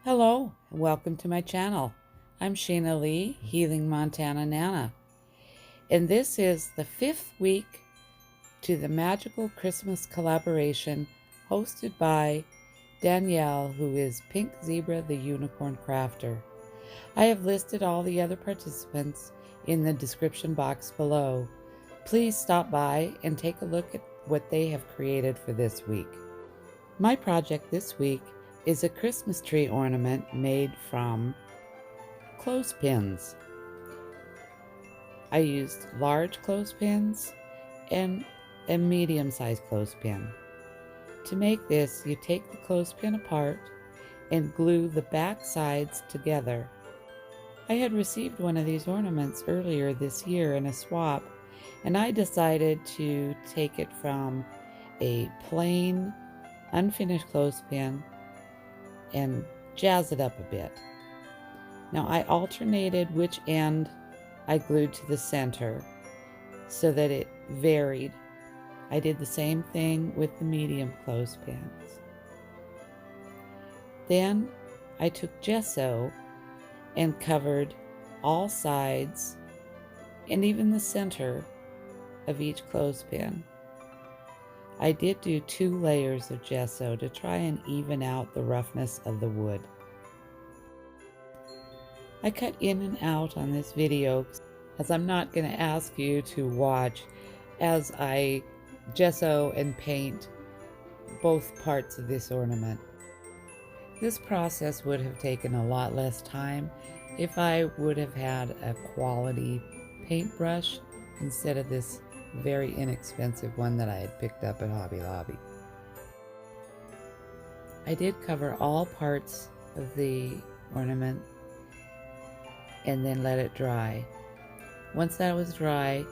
Hello, and welcome to my channel. I'm Sheenagh Lee, Healing Montana Nana, and this is the 5th week to the Magical Christmas Collaboration hosted by Danielle, who is Pink Zebra the Unicorn Crafter. I have listed all the other participants in the description box below. Please stop by and take a look at what they have created for this week. My project this week is a Christmas tree ornament made from clothespins. I used large clothespins and a medium-sized clothespin. To make this, you take the clothespin apart and glue the back sides together. I had received one of these ornaments earlier this year in a swap, and I decided to take it from a plain, unfinished clothespin and jazz it up a bit. Now I alternated which end I glued to the center so that it varied. I did the same thing with the medium clothespins. Then I took gesso and covered all sides and even the center of each clothespin. I did do 2 layers of gesso to try and even out the roughness of the wood. I cut in and out on this video as I'm not going to ask you to watch as I gesso and paint both parts of this ornament. This process would have taken a lot less time if I would have had a quality paintbrush instead of this very inexpensive one that I had picked up at Hobby Lobby. I did cover all parts of the ornament and then let it dry. Once that was dry,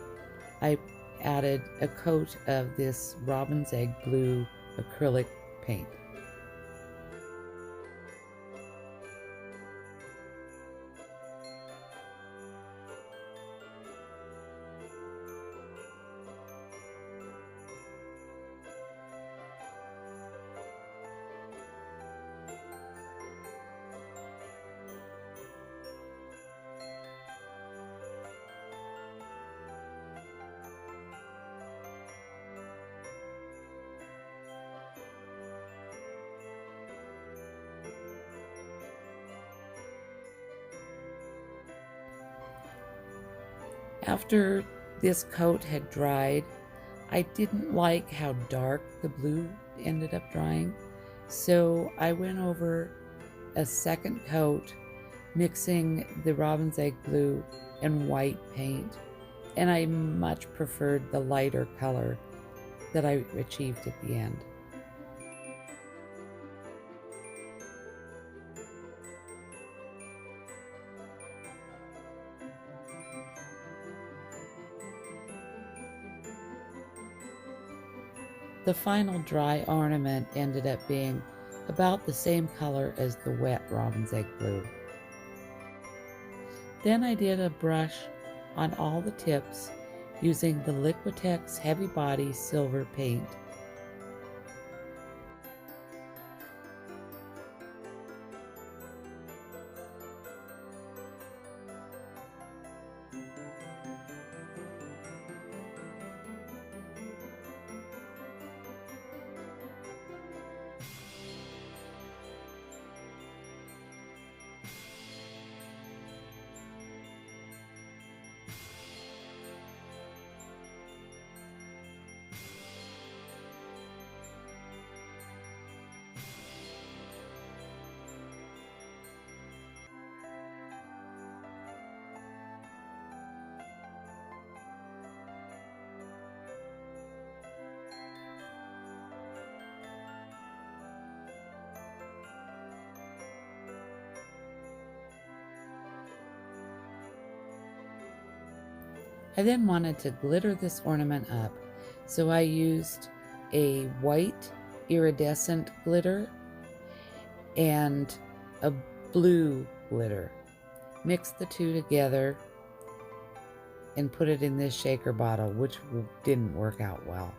I added a coat of this robin's egg blue acrylic paint. After this coat had dried, I didn't like how dark the blue ended up drying, so I went over a second coat mixing the robin's egg blue and white paint, and I much preferred the lighter color that I achieved at the end. The final dry ornament ended up being about the same color as the wet robin's egg blue. Then I did a brush on all the tips using the Liquitex Heavy Body Silver paint. I then wanted to glitter this ornament up, so I used a white iridescent glitter and a blue glitter. Mixed the two together and put it in this shaker bottle, which didn't work out well.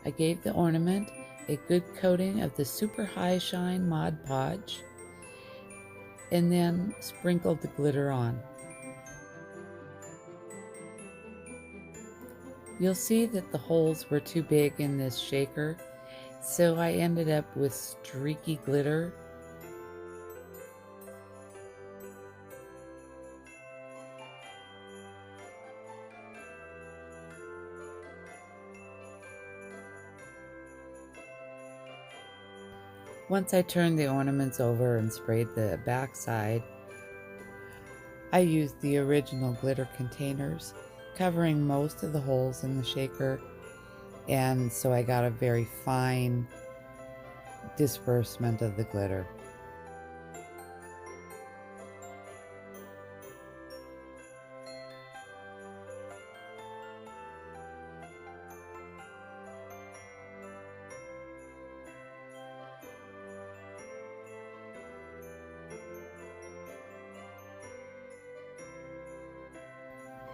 I gave the ornament a good coating of the Super High Shine Mod Podge and then sprinkled the glitter on. You'll see that the holes were too big in this shaker, so I ended up with streaky glitter. Once I turned the ornaments over and sprayed the back side, I used the original glitter containers, covering most of the holes in the shaker, and so I got a very fine disbursement of the glitter.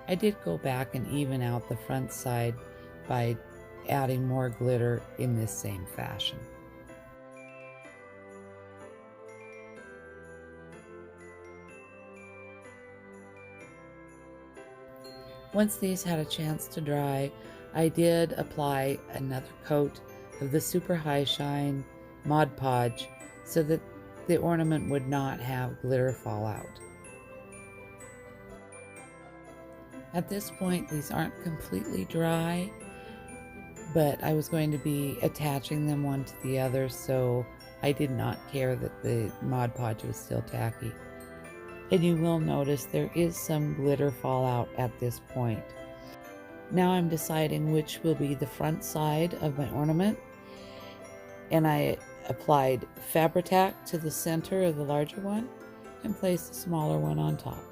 I did go back and even out the front side by adding more glitter in this same fashion. Once these had a chance to dry, I did apply another coat of the Super High Shine Mod Podge so that the ornament would not have glitter fall out. At this point, these aren't completely dry, but I was going to be attaching them one to the other, so I did not care that the Mod Podge was still tacky. And you will notice there is some glitter fallout at this point. Now I'm deciding which will be the front side of my ornament, and I applied Fabri-Tac to the center of the larger one and placed the smaller one on top.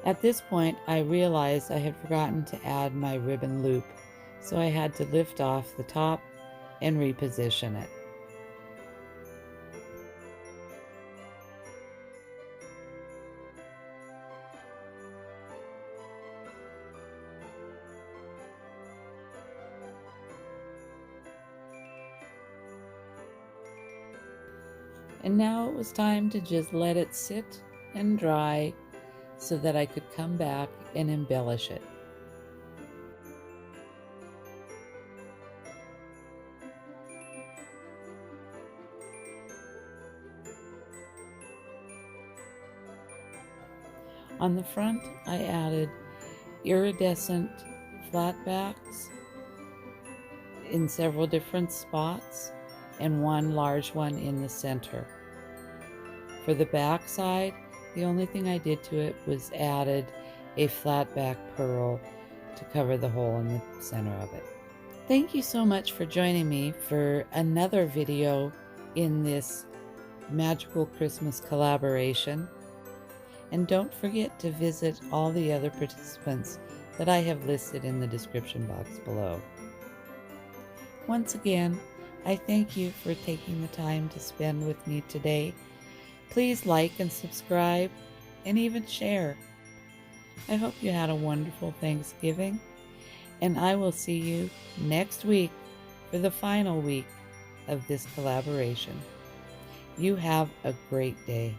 At this point, I realized I had forgotten to add my ribbon loop, so I had to lift off the top and reposition it. And now it was time to just let it sit and dry so that I could come back and embellish it. On the front, I added iridescent flatbacks in several different spots and one large one in the center. For the back side, the only thing I did to it was added a flat back pearl to cover the hole in the center of it. Thank you so much for joining me for another video in this Magical Christmas collaboration. And don't forget to visit all the other participants that I have listed in the description box below. Once again, I thank you for taking the time to spend with me today. Please like and subscribe and even share. I hope you had a wonderful Thanksgiving, and I will see you next week for the final week of this collaboration. You have a great day.